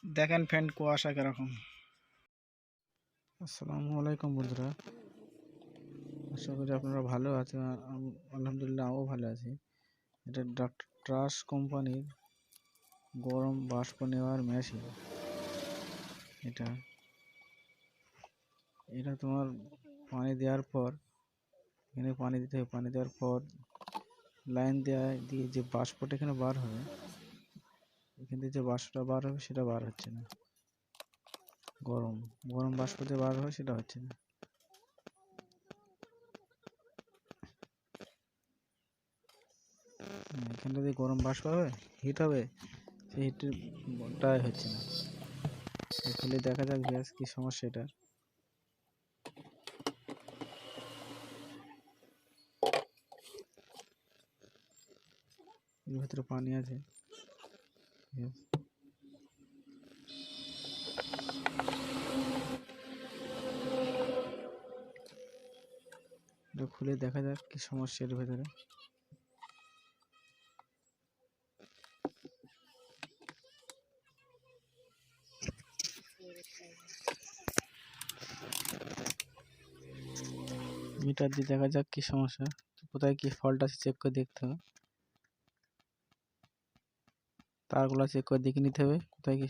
দেখেন ফ্রেন্ড কুয়াশা কিরকম। আসসালামু আলাইকুম বন্ধুরা, আশা করি আপনারা ভালো আছেন। আলহামদুলিল্লাহ আমিও ভালো আছি। এটা ডক্টর ট্রাস্ট কোম্পানির গরম বাষ্প নেওয়ার মেশিন। এটা এটা তোমার পানি দেওয়ার পর এখানে পানি দিতে হবে। পানি দেওয়ার পর লাইন দিয়ে যে বাষ্পটা এখানে বার হবে, এখান থেকে যে বাষ্পটা বার হবে সেটা বার হচ্ছে না। গরম গরম বাষ্প যে বার হবে সেটা হচ্ছে না। এখানটা দিয়ে গরম বাষ্প হবে, হিট হবে, সেই হিটটাই হচ্ছে না। খুলে দেখা যাক গ্যাস কি সমস্যা এটা। এর ভিতরে পানি আছে। এটা খুলে দেখা যাক কি সমস্যা এর ভিতরে। মিটার দিয়ে দেখা যাক কি সমস্যা, কোথায় কি ফল্ট আছে চেক করে দেখতে হবে। তারগুলো চেক করে দেখে নিতে হবে কোথায় কি।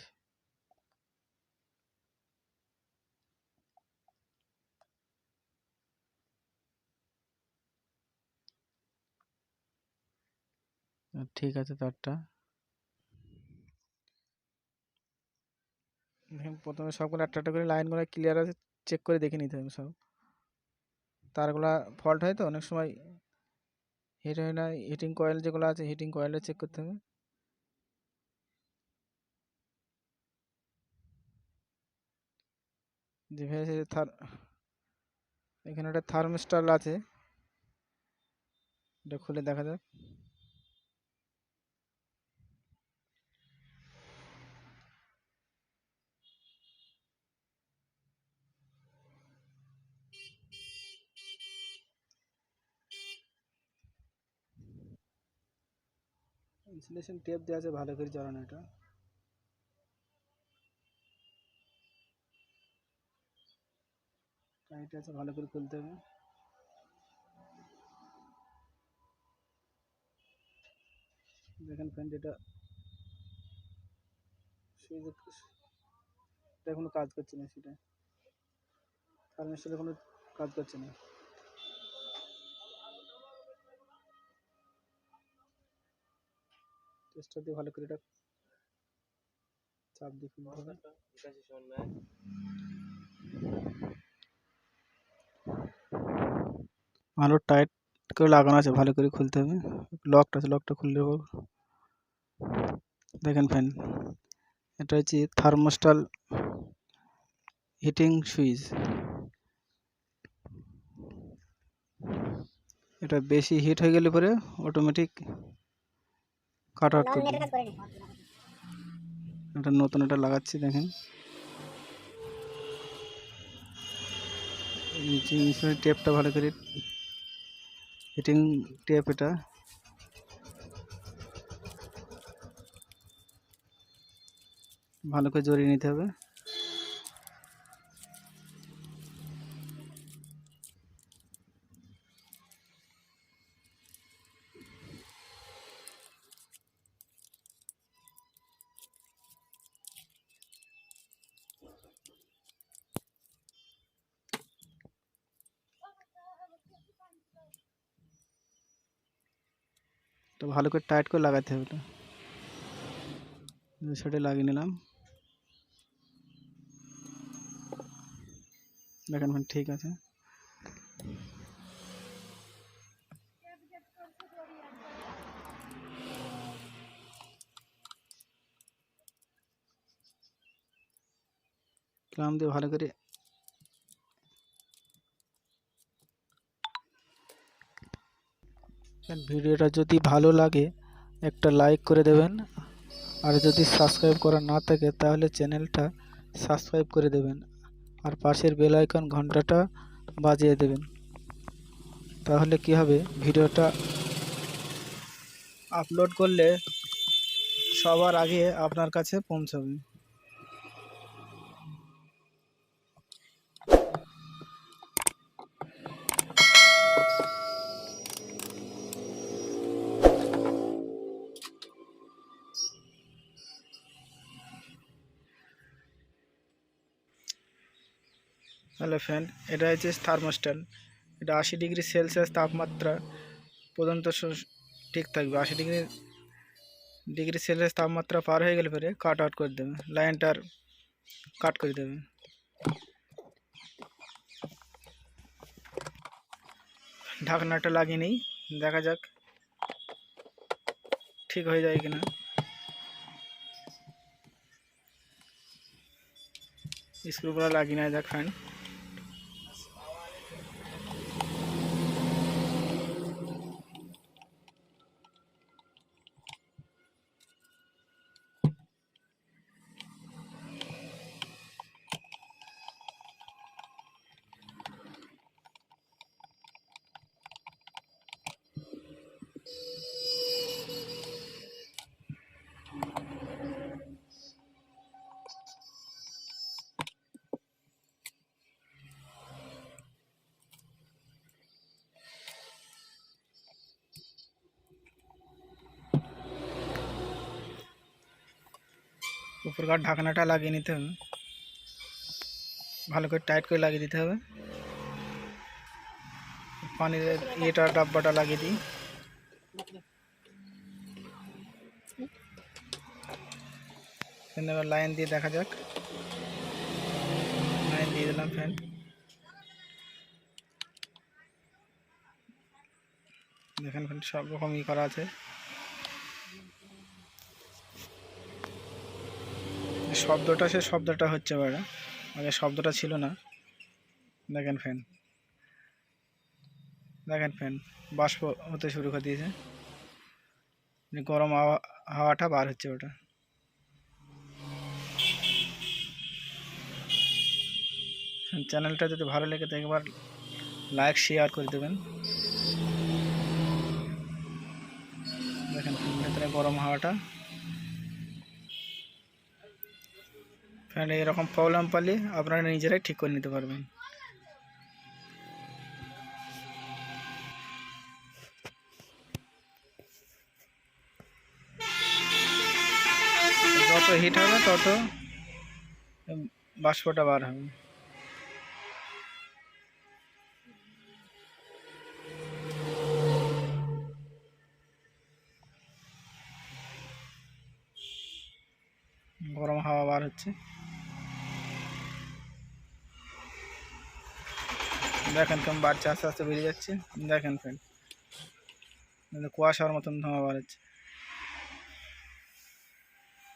ঠিক আছে তারটা। প্রথমে সবগুলো একটা একটা করে লাইনগুলো ক্লিয়ার আছে চেক করে দেখে নিতে হবে সব। তারগুলা ফল্ট হয় তো অনেক সময়, হিট হয় না। হিটিং কয়েল যেগুলো আছে হিটিং কয়েলটা চেক করতে হবে। যেভাবে এখানে একটা থার্মোস্টার আছে, এটা খুলে দেখা যাক। ইনসুলেশন টেপ দেওয়া আছে ভালো করে জ্বালানো। এটা টাইট আছে, ভালো করে খুলতে হবে। দেখেন ফ্রেন্ড, এটা কোনো কাজ করছে না, সেটা থার্মোস্টারে কোনো কাজ করছে না। টেস্টার দিয়ে ভালো করে এটা চাপ দিয়ে খুলতে হবে। ভালো টাইট করে লাগানো আছে, ভালো করে খুলতে হবে। লকটা আছে, লকটা খুললে হবে। দেখেন ফ্যান, এটা হচ্ছে থার্মোস্টাল হিটিং সুইচ। এটা বেশি হিট হয়ে গেলে পরে অটোমেটিক কাট আউট করে দেবে। এটা নতুন এটা লাগাচ্ছি, দেখেন টেপটা ভালো করে, হিটিং টেপ এটা ভালো করে জড়িয়ে নিতে হবে। তো ভালো করে টাইট করে লাগাতে হবে। এটা সেটা লাগিয়ে নিলাম। দেখেন ঠিক আছে। ক্লাম দিয়ে ভালো করে ভিডিওটা যদি ভালো লাগে একটা লাইক করে দেবেন, আর যদি সাবস্ক্রাইব করা না থাকে তাহলে চ্যানেলটা সাবস্ক্রাইব করে দেবেন, আর পাশের বেল আইকন ঘন্টাটা বাজিয়ে দেবেন। তাহলে কি হবে, ভিডিওটা আপলোড করলে সবার আগে আপনার কাছে পৌঁছাবে। হ্যালো ফ্রেন্ড, এটা হচ্ছে থার্মোস্ট্যাট। এটা 80 ডিগ্রি সেলসিয়াস তাপমাত্রা পর্যন্ত ঠিক থাকবে। 80 ডিগ্রি সেলসিয়াস তাপমাত্রা পার হয়ে গেলে পরে কাট আউট করে দেবে, লাইনটার কাট করে দেবে। ঢাকনাটা লাগিয়ে নিই, দেখা যাক ঠিক হয়ে যায় কিনা। স্ক্রুগুলো লাগিয়ে নেওয়া যাক ফ্রেন্ড। উপরকার ঢাকনাটা লাগিয়ে নিতে হবে, ভালো করে টাইট করে লাগিয়ে দিতে হবে। পানির ইয়েটা ডাব্বাটা লাগিয়ে দিই। এবার লাইন দিয়ে দেখা যাক। লাইন দিয়ে দিলাম ফ্যান। দেখেন ফ্যান সব রকম ই করা আছে। শব্দটা সে শব্দটা হচ্ছে এবারে, আগে শব্দটা ছিল না। দেখেন ফ্যান, দেখেন ফ্যান বাষ্প হতে শুরু করে দিয়েছে, গরম হাওয়াটা বার হচ্ছে ওটা। চ্যানেলটা যদি ভালো লেগে থাকে একবার লাইক শেয়ার করে দেবেন। দেখেন ভেতরে গরম হাওয়াটা। ফ্যান এরকম প্রবলেম পালে আপনারা নিজেরাই ঠিক করে নিতে পারবেন। যত হিট হবে তত বাষ্পটা বার হবে। গরম হাওয়া বার হচ্ছে, দেখেন কেমন বাড়ছে, আস্তে আস্তে বেরিয়ে যাচ্ছে। দেখেন ফ্রেন্ড কুয়াশার মতন ধোঁয়া বার হচ্ছে।